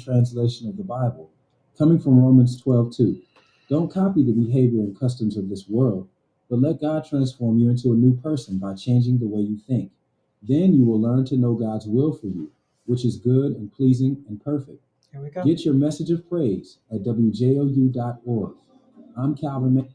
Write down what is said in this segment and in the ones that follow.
translation of the Bible, coming from Romans 12:2. Don't copy the behavior and customs of this world, but let God transform you into a new person by changing the way you think. Then you will learn to know God's will for you, which is good and pleasing and perfect. Here we go. Get your message of praise at wjou.org. I'm Calvin.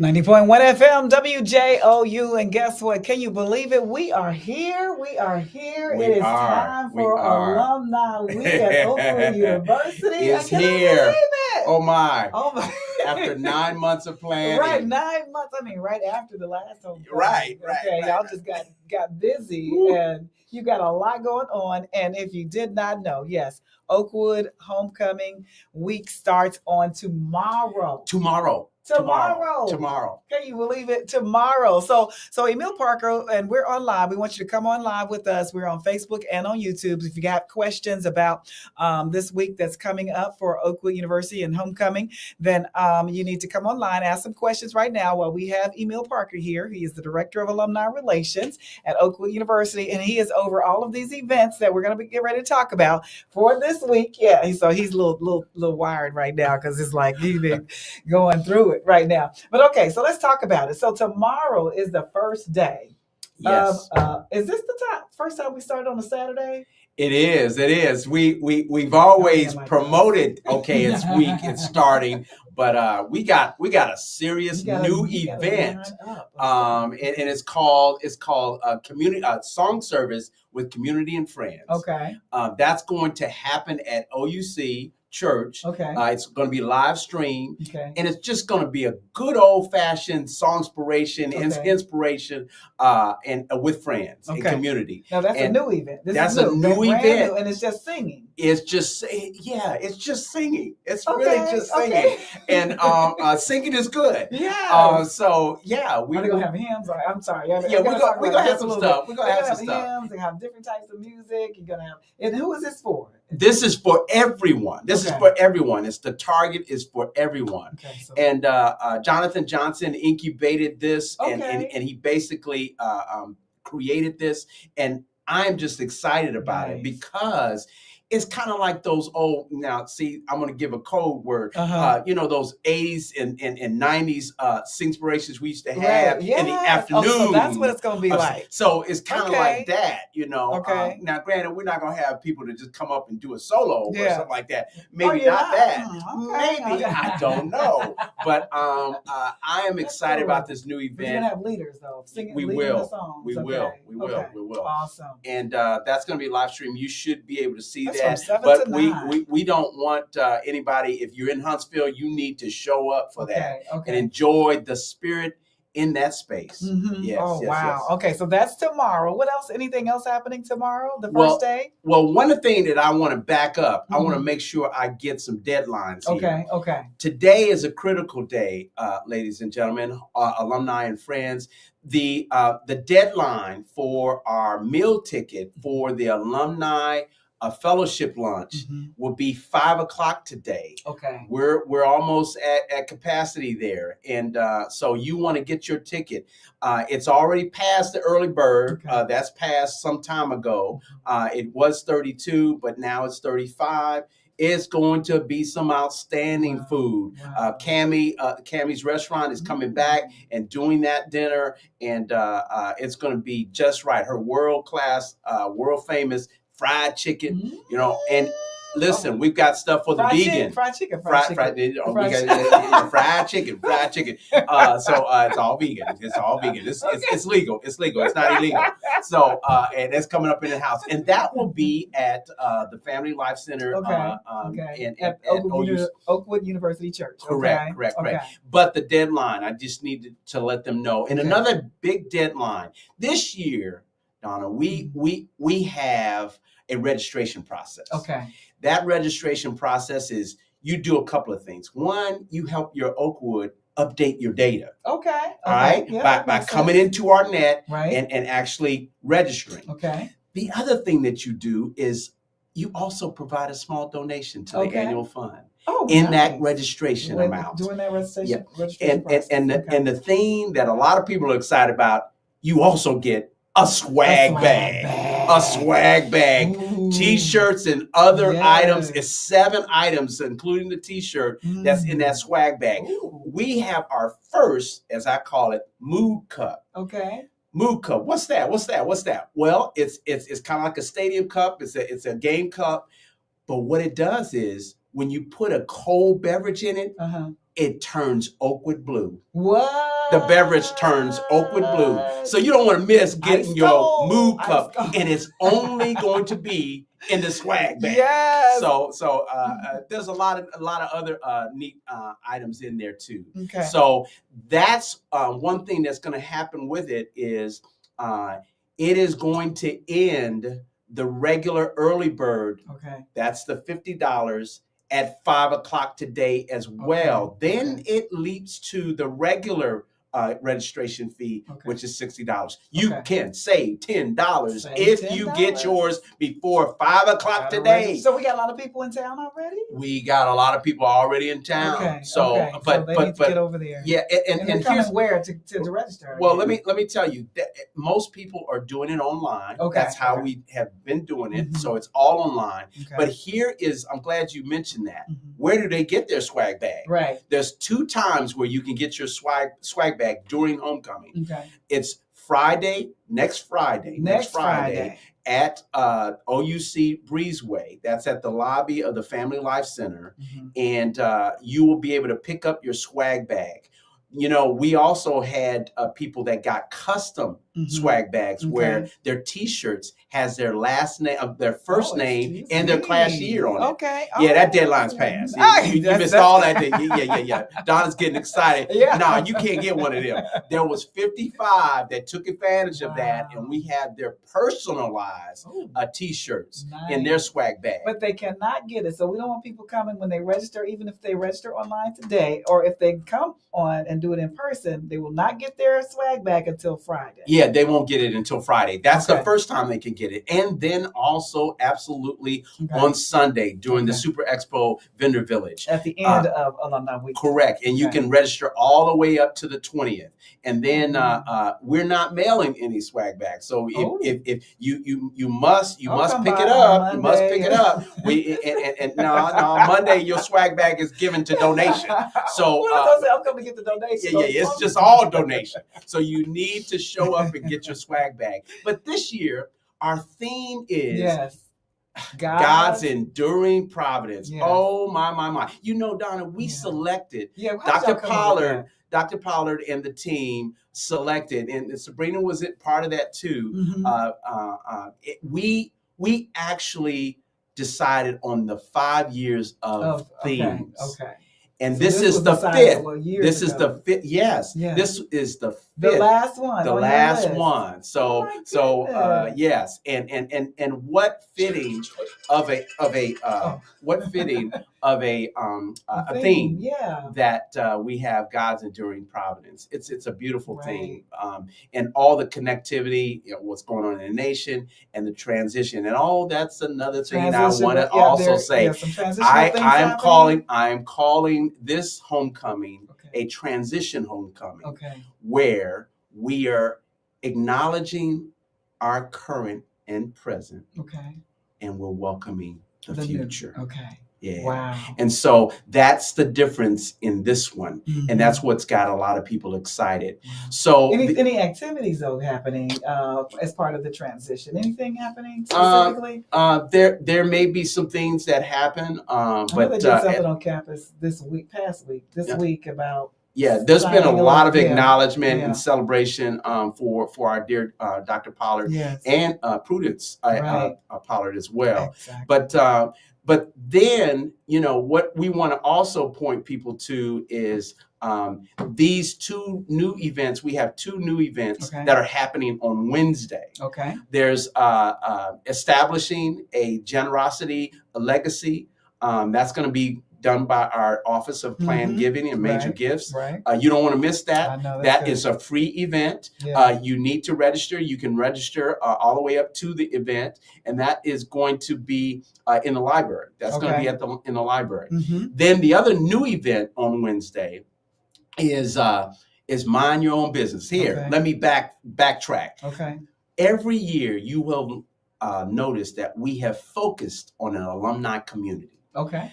90.1 FM, WJOU, and guess what? Can you believe it? We are here. It is time for Alumni Week at Oakwood University. It's here. Oh my. After 9 months of planning. Right, 9 months. I mean, right after the last homecoming. Right. Y'all just got busy. Woo. And you got a lot going on. And if you did not know, yes, Oakwood Homecoming Week starts on tomorrow. Tomorrow. Can you believe it? Tomorrow. So Emile Parker, and we're online. We want you to come on live with us. We're on Facebook and on YouTube. If you got questions about this week that's coming up for Oakwood University and Homecoming, then you need to come online, ask some questions right now while we have Emile Parker here. He is the Director of Alumni Relations at Oakwood University, and he is over all of these events that we're going to get ready to talk about for this week. Yeah, so he's a little wired right now because it's like he's been going through it right now. But okay, so let's talk about it. So tomorrow is the first day. Yes. Is this the first time we started on a Saturday? It is. We've always promoted. Okay, it's week. It's starting, but we got a serious new event. And it's called community song service with community and friends. Okay. That's going to happen at OUC Church. Okay. It's going to be live stream. Okay. And it's just going to be a good old fashioned songspiration, inspiration, and with friends and community. Now that's a new event. That's a new event, new, and it's just singing. It's just singing. It's really just singing, and singing is good. Yeah. So yeah, are they gonna have hymns? I'm sorry. We're gonna have some stuff. We're gonna have some stuff. Hymns. They have different types of music. You're gonna have. And who is this for? This is for everyone. This is for everyone. It's the target is for everyone. Okay, so. And Jonathan Johnson incubated this, and he basically created this. And I'm just excited about it because it's kind of like those old, now see, I'm going to give a code word, those 80s and 90s singspirations we used to have in the afternoon. So that's what it's going to be like. So it's kind of like that, now, granted, we're not going to have people to just come up and do a solo or something like that. Maybe not that. Maybe. I don't know. But I am excited about this new event. But you're going to have leaders, though, singing the songs. We will. Awesome. And that's going to be live stream. You should be able to see that. But we don't want anybody, if you're in Huntsville, you need to show up for that and enjoy the spirit in that space. Mm-hmm. Yes. Okay, so that's tomorrow. What else? Anything else happening tomorrow, the first day? Well, one thing that I want to back up, I want to make sure I get some deadlines here. Okay. Today is a critical day, ladies and gentlemen, alumni and friends. The deadline for our meal ticket for the alumni fellowship lunch will be 5:00 today. Okay. We're almost at capacity there. And so you want to get your ticket. It's already past the early bird. That's passed some time ago. It was 32, but now it's 35. It's going to be some outstanding food. Cammie's restaurant is coming back and doing that dinner. And it's going to be just right. Her world-class, world-famous fried chicken, and listen, we've got stuff for the vegan. Fried chicken. Fried chicken. So it's all vegan. It's legal. It's not illegal. So and it's coming up in the house, and that will be at the Family Life Center. At Oakwood University Church. Correct. But the deadline, I just needed to let them know. And another big deadline this year, Dawna, we have a registration process. Okay. That registration process is you do a couple of things. One, you help your Oakwood update your data. Okay. All right. Yeah, by coming into our net right. and actually registering. Okay. The other thing that you do is you also provide a small donation to the annual fund. That registration amount. Doing that registration. And the thing that a lot of people are excited about, you also get a swag bag. A swag bag. Ooh. T-shirts and other Yes. items. It's 7 items, including the T-shirt that's in that swag bag. Ooh. We have our first, as I call it, mood cup. Okay. Mood cup. What's that? Well, it's kind of like a stadium cup. It's a game cup. But what it does is when you put a cold beverage in it, it turns Oakwood blue. What? The beverage turns Oakwood blue. So you don't want to miss getting your mood cup, and it's only going to be in the swag bag. Yes. So there's a lot of other neat items in there too. Okay. So that's one thing that's going to happen with it is it is going to end the regular early bird. Okay. That's the $50 at 5 o'clock today as well. Okay. Then it leaps to the regular registration fee, which is $60. You can save $10 if you get yours before 5 o'clock today. So we got a lot of people in town already? We got a lot of people already in town. Okay. So, But they need to get over there. Yeah, and here's where to register. Well, let me tell you that most people are doing it online. Okay. That's how we have been doing it. So it's all online. Okay. But here is, I'm glad you mentioned that. Where do they get their swag bag? Right. There's 2 times where you can get your swag bag during homecoming. Okay. It's next Friday at OUC Breezeway. That's at the lobby of the Family Life Center. And you will be able to pick up your swag bag. You know, we also had people that got custom swag bags where their T-shirts has their last name, their first name, and their class year on it. Okay. Yeah, that deadline's passed. You missed all that. Yeah. Donna's getting excited. Yeah. No, you can't get one of them. There was 55 that took advantage of that, and we had their personalized T-shirts in their swag bag. But they cannot get it. So we don't want people coming when they register, even if they register online today, or if they come on and do it in person, they will not get their swag bag until Friday. Yeah, they won't get it until Friday. That's the first time they can get it. And then also absolutely on Sunday during the Super Expo Vendor Village. At the end of Alumni Week. Correct. And you can register all the way up to the 20th. And then we're not mailing any swag bags. So if you must pick it up. You must pick it up. And on Monday your swag bag is given to donation. So I'm coming to get the donation. Yeah, it's just all donation. So you need to show up and get your swag bag. But this year, our theme is God's enduring providence. Yes. Oh, my. You know, Donna, we selected Dr. Pollard. Dr. Pollard and the team selected, and Sabrina was part of that too. We actually decided on the 5 years of themes. Okay. And so this is the 5th. This is the 5th. Yes. This is the 5th. The last one. The last one. So yes. And what fitting of a theme that we have God's enduring providence. It's a beautiful thing. And all the connectivity, what's going on in the nation and the transition. And that's another thing I want to also say. I am calling this homecoming a transition homecoming where we are acknowledging our current and present and we're welcoming the future. Yeah. Wow. And so that's the difference in this one. And that's what's got a lot of people excited. So any activities though happening as part of the transition? Anything happening specifically? There may be some things that happen. But they did something on campus this week about there's been a lot of acknowledgement and celebration for our dear Dr. Pollard and Prudence Pollard as well. Exactly. But then, what we want to also point people to is these 2 new events. We have 2 new events that are happening on Wednesday. Okay. There's establishing a generosity legacy. That's going to be done by our Office of Planned Giving and Major Gifts. You don't want to miss that. That is a free event. You need to register. You can register all the way up to the event, and that is going to be in the library. That's going to be in the library. Then the other new event on Wednesday is Mind Your Own Business. Here, let me backtrack. Okay. Every year you will noticed that we have focused on an alumni community. Okay.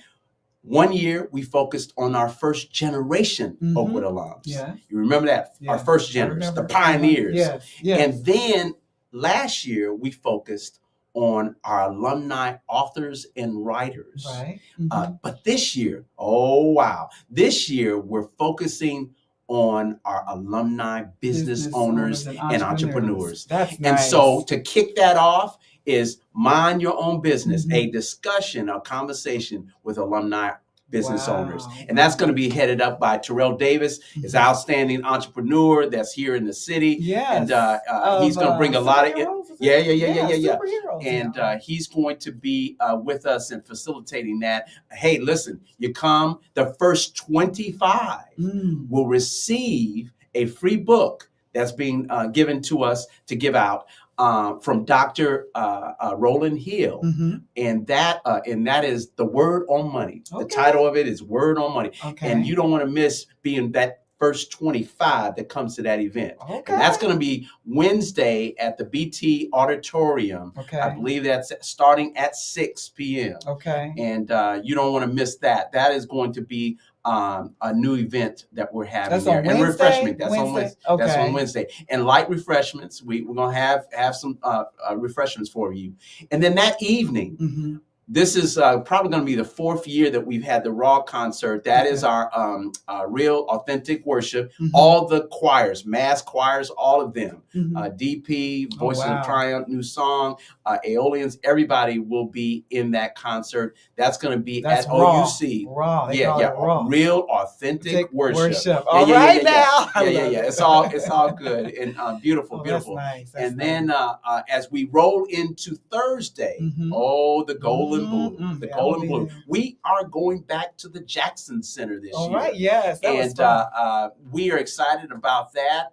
One year, we focused on our first generation Oakwood alums. Yeah. You remember that? Yeah. Our first generation, the pioneers. Yes. Yes. And then last year, we focused on our alumni authors and writers. Right. But this year, oh, wow. This year, we're focusing on our alumni business owners and entrepreneurs. That's And nice. so to kick that off is Mind Your Own Business, a discussion, a conversation with alumni business owners. And that's going to be headed up by Terrell Davis, is an outstanding entrepreneur that's here in the city. Yes. And he's going to bring a lot of yeah. Superheroes, and he's going to be with us and facilitating that. Hey, listen, you come, the first 25 will receive a free book that's being given to us to give out from Dr. Roland Hill, and that is The Word on Money. Okay. The title of it is Word on Money, and you don't want to miss being that first 25 that comes to that event. Okay. And that's going to be Wednesday at the BT Auditorium. Okay. I believe that's starting at 6 p.m. Okay. And you don't want to miss that. That is going to be a new event that we're having. That's there. on And Wednesday? refreshment. That's on Wednesday? Wednesday. Okay. That's on Wednesday. And light refreshments. We're going to have some refreshments for you. And then that evening, this is probably going to be the 4th year that we've had the Raw concert. That is our real authentic worship. All the choirs, mass choirs, all of them. DP, Voices of Triumph, New Song, Aeolians, everybody will be in that concert. That's going to be at OUC. Raw. Raw. Real authentic worship. All right now. Yeah. It's all good and beautiful. That's nice. And then as we roll into Thursday, the Golden Blue. The Golden Blue. We are going back to the Jackson Center this year. All right, yes. We are excited about that.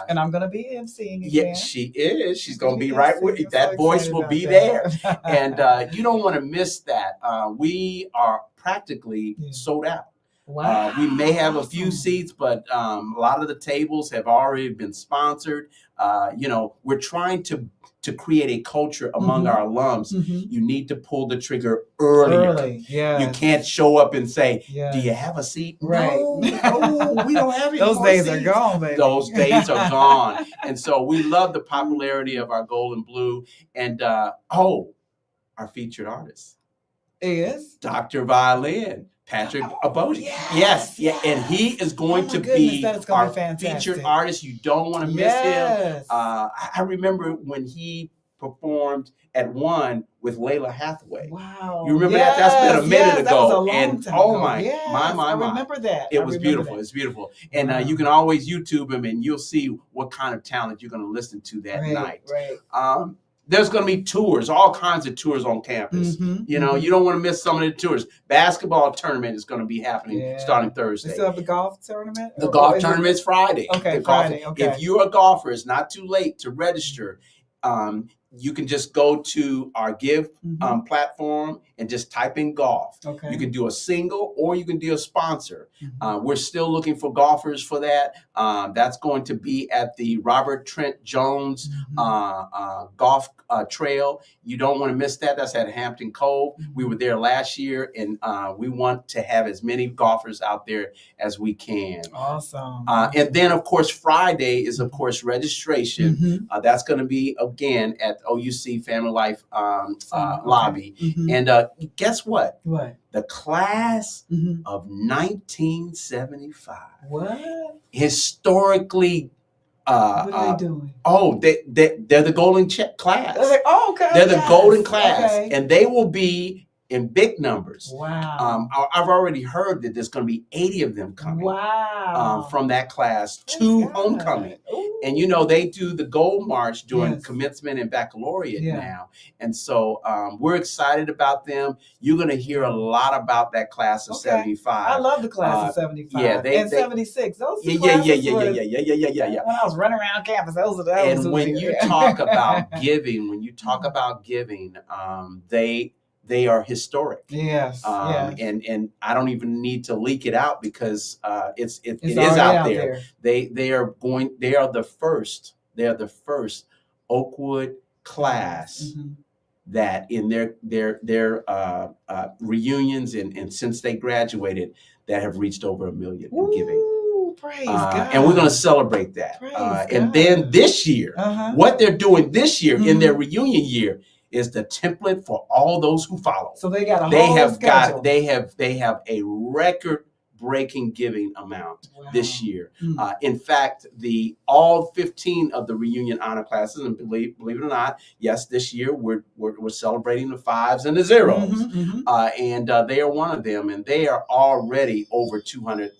And I'm going to be emceeing again. Yeah, she is. She's going to be right with you. That voice will be there. And you don't want to miss that. We are practically sold out. Wow. We may have a few seats, but a lot of the tables have already been sponsored. We're trying to create a culture among our alums. You need to pull the trigger earlier. You can't show up and say, do you have a seat? Right. No, we don't have any Those more days seats. are gone, baby. Those days are gone. And so we love the popularity of our Golden Blue. And our featured artist is Dr. Violin. Patrick Abodi. Yes. And he is going to be our featured artist. You don't want to miss him. I remember when he performed at one with Layla Hathaway. Wow. You remember that? That's been a minute ago. That was a long and time oh ago. my, Yes, my. I remember that. It was beautiful. It's beautiful. And you can always YouTube him and you'll see what kind of talent you're going to listen to that night. Right. There's going to be tours, all kinds of tours on campus. You don't want to miss some of the tours. Basketball tournament is going to be happening starting Thursday. You still have the golf tournament? The golf tournament is Friday. Okay, Friday. Okay. If you're a golfer, it's not too late to register. You can just go to our Give platform and just type in golf. Okay. You can do a single or you can do a sponsor. We're still looking for golfers for that. That's going to be at the Robert Trent Jones golf trail. You don't want to miss that. That's at Hampton Cove. We were there last year, and we want to have as many golfers out there as we can. Awesome. And then, of course, Friday is, of course, registration. That's going to be, again, at OUC Family Life lobby. And guess what? What? The class of 1975. What? Historically. What are they doing? They're the golden class. Okay. They're the golden class. And they will be in big numbers. Wow. I've already heard that there's going to be 80 of them coming. Wow. From that class to homecoming. Ooh. And they do the gold march during commencement and baccalaureate now. And so we're excited about them. You're going to hear a lot about that class of 75. I love the class of 75. Yeah, and 76. Those two yeah. When I was running around campus, those are the And when you talk about giving, they are historic. Yes. And I don't even need to leak it out because it is out there. there. They are the first Oakwood class that in their reunions and since they graduated that have reached over 1 million in giving. Praise God. And we're going to celebrate that. And then this year, what they're doing this year in their reunion year is the template for all those who follow. So they got a whole schedule. They have a record-breaking giving amount this year. In fact, all 15 of the reunion honor classes, and believe it or not, yes, this year we're celebrating the 5s and the 0s, and they are one of them, and they are already over 200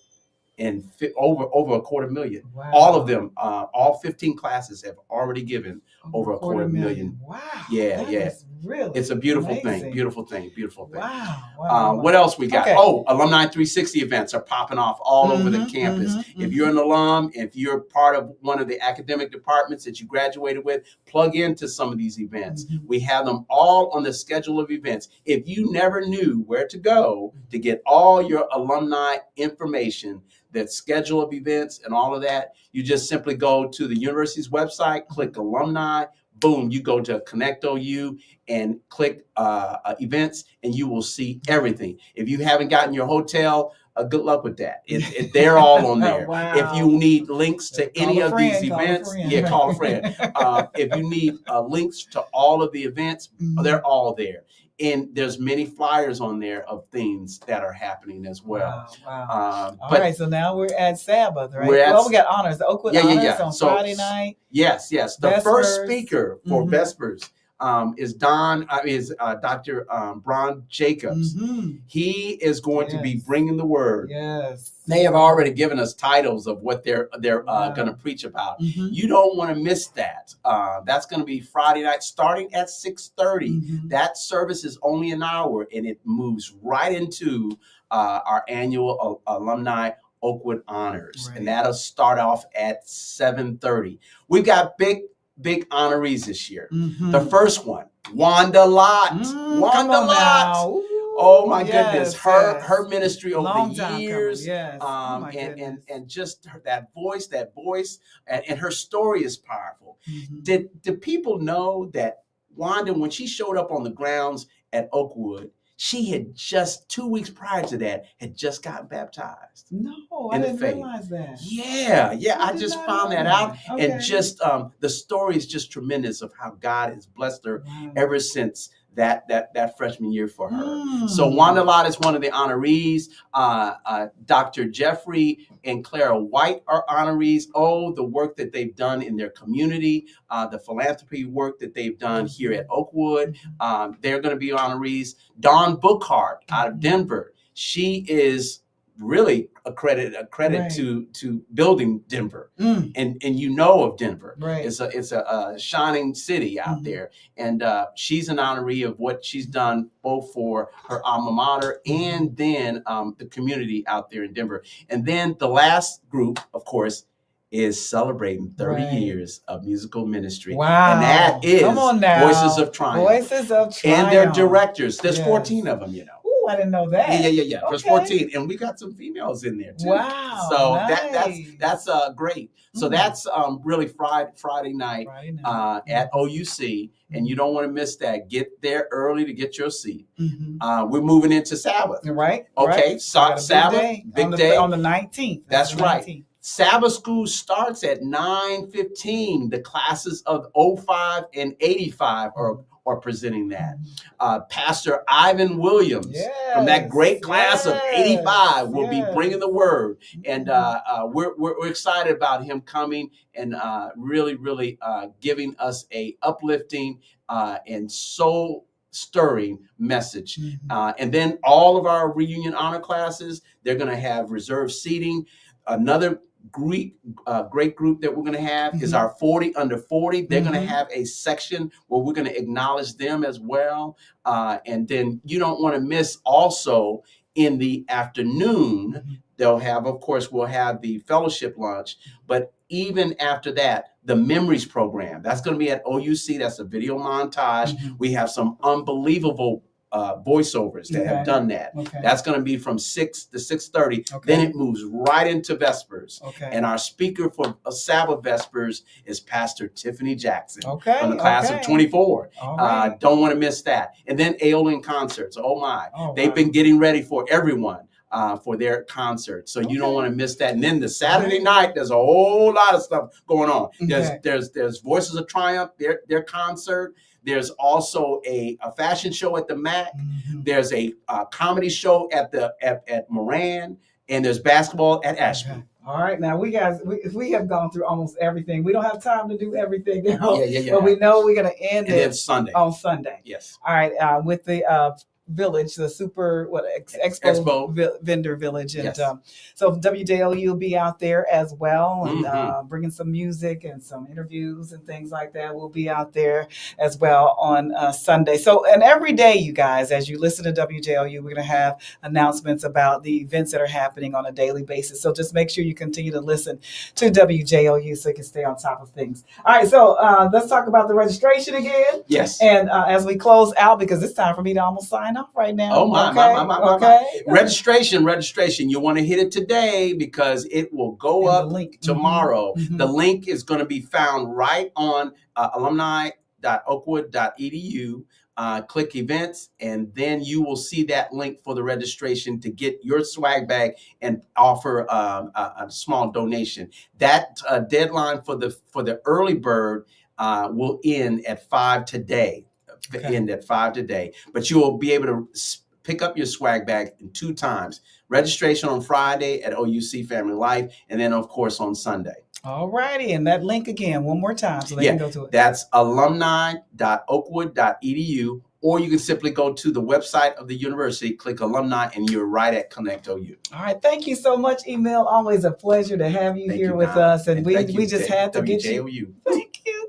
and over 250,000. All of them, all 15 classes have already given over 250,000. Wow. Yeah. Really, it's a beautiful amazing. thing. Beautiful thing. Wow. What else we got? Alumni 360 events are popping off all over the campus. If you're an alum, if you're part of one of the academic departments that you graduated with, plug into some of these events. We have them all on the schedule of events. If you never knew where to go to get all your alumni information, that schedule of events and all of that, you just simply go to the university's website, click alumni, boom, you go to Connect OU and click events, and you will see everything. If you haven't gotten your hotel, good luck with that. They're all on there. If you need links to any of these events, call a friend. If you need links to all of the events, they're all there. And there's many flyers on there of things that are happening as well. All right, so now we're at Sabbath, right? We got honors, the Oakwood honors on Friday night. Yes. The first speaker for Vespers is Dr. Bron Jacobs. He is going to be bringing the word. Yes. They have already given us titles of what they're going to preach about. You don't want to miss that. That's going to be Friday night starting at 6:30. That service is only an hour, and it moves right into our annual alumni Oakwood honors, and that'll start off at 7:30. We've got big honorees this year. The first one, Wanda Lott. Wanda Lott. Oh my goodness, her ministry over the years, and just that voice, and her story is powerful. Did people know that Wanda, when she showed up on the grounds at Oakwood, she had just 2 weeks prior to that had just gotten baptized? No, I didn't realize that. Yeah, I just found that out, and just the story is just tremendous of how God has blessed her ever since that freshman year for her. So Wanda Lott is one of the honorees. Dr. Jeffrey and Clara White are honorees. Oh, the work that they've done in their community, the philanthropy work that they've done here at Oakwood. They're going to be honorees. Dawn Bookhart out of Denver. She is really a credit to building Denver, and you know of Denver. It's a shining city out there, and she's an honoree of what she's done both for her alma mater and then the community out there in Denver. And then the last group, of course, is celebrating 30 years of musical ministry. And that is Voices of Triumph. And their directors. There's 14 of them, you know. I didn't know that. Yeah. There's 14, and we got some females in there too. Wow. So that's great. So that's really Friday night at OUC, and you don't want to miss that. Get there early to get your seat. We're moving into Sabbath. Right. Okay. Sabbath, big day on the 19th. That's right. 19th. Sabbath school starts at 9:15. The classes of 05 and 85 are presenting that. Pastor Ivan Williams from that great class of 85 will be bringing the word. And we're excited about him coming and really giving us a uplifting and soul stirring message. And then all of our reunion honor classes, they're going to have reserved seating. Another great group that we're going to have is our 40 under 40. They're going to have a section where we're going to acknowledge them as well. And then you don't want to miss also in the afternoon, they'll have, of course, we'll have the fellowship lunch, but even after that, the Memories program, that's going to be at OUC. That's a video montage. We have some unbelievable voiceovers that have done that. Okay. That's going to be from 6 to 6:30. Okay. Then it moves right into Vespers. Okay. And our speaker for Sabbath Vespers is Pastor Tiffany Jackson from the class of 24. Right. Don't want to miss that. And then Aeolian Concerts. Oh my. They've been getting ready for everyone. For their concert, so you don't want to miss that. And then the Saturday night, there's a whole lot of stuff going on. There's Voices of Triumph, their concert. There's also a fashion show at the MAC. Mm-hmm. There's a comedy show at Moran, and there's basketball at Ashby. Okay. All right, now we have gone through almost everything. We don't have time to do everything now. Yeah. But we know we're going to end it on Sunday. Yes. All right, with the village, the Expo vendor village, and so WJLU will be out there as well, and bringing some music and some interviews and things like that. We'll be out there as well on Sunday. So, and every day, you guys, as you listen to WJLU, we're going to have announcements about the events that are happening on a daily basis. So just make sure you continue to listen to WJLU so you can stay on top of things. All right, so let's talk about the registration again. Yes. And as we close out, because it's time for me to almost sign off right now. Oh my. Registration. You want to hit it today because it will go up tomorrow. Mm-hmm. The link is going to be found right on alumni.oakwood.edu. Click events, and then you will see that link for the registration to get your swag bag and offer a small donation. That deadline for the early bird will end at 5 today. End at 5 today, but you will be able to pick up your swag bag in 2 times. Registration on Friday at OUC Family Life, and then of course on Sunday. All righty, and that link again one more time so they can go to it. That's alumni.oakwood.edu, or you can simply go to the website of the university, click alumni, and you're right at Connect OU. All right, thank you so much, Emile. Always a pleasure to have you here with us, and we just had to get you.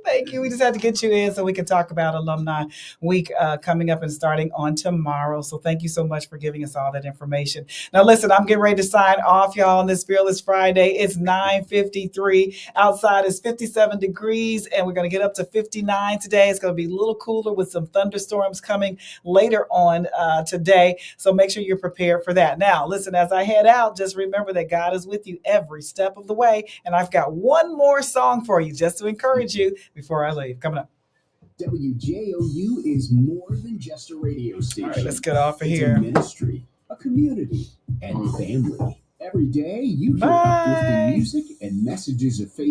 Thank you. We just had to get you in so we can talk about Alumni Week coming up and starting on tomorrow. So thank you so much for giving us all that information. Now, listen, I'm getting ready to sign off, y'all, on this Fearless Friday. It's 9:53. Outside is 57 degrees, and we're going to get up to 59 today. It's going to be a little cooler with some thunderstorms coming later on today. So make sure you're prepared for that. Now, listen, as I head out, just remember that God is with you every step of the way. And I've got one more song for you just to encourage you before I leave. Coming up. WJOU is more than just a radio station. All right, let's get off of here. It's a ministry, a community, and family. Every day you hear uplifting music and messages of faith.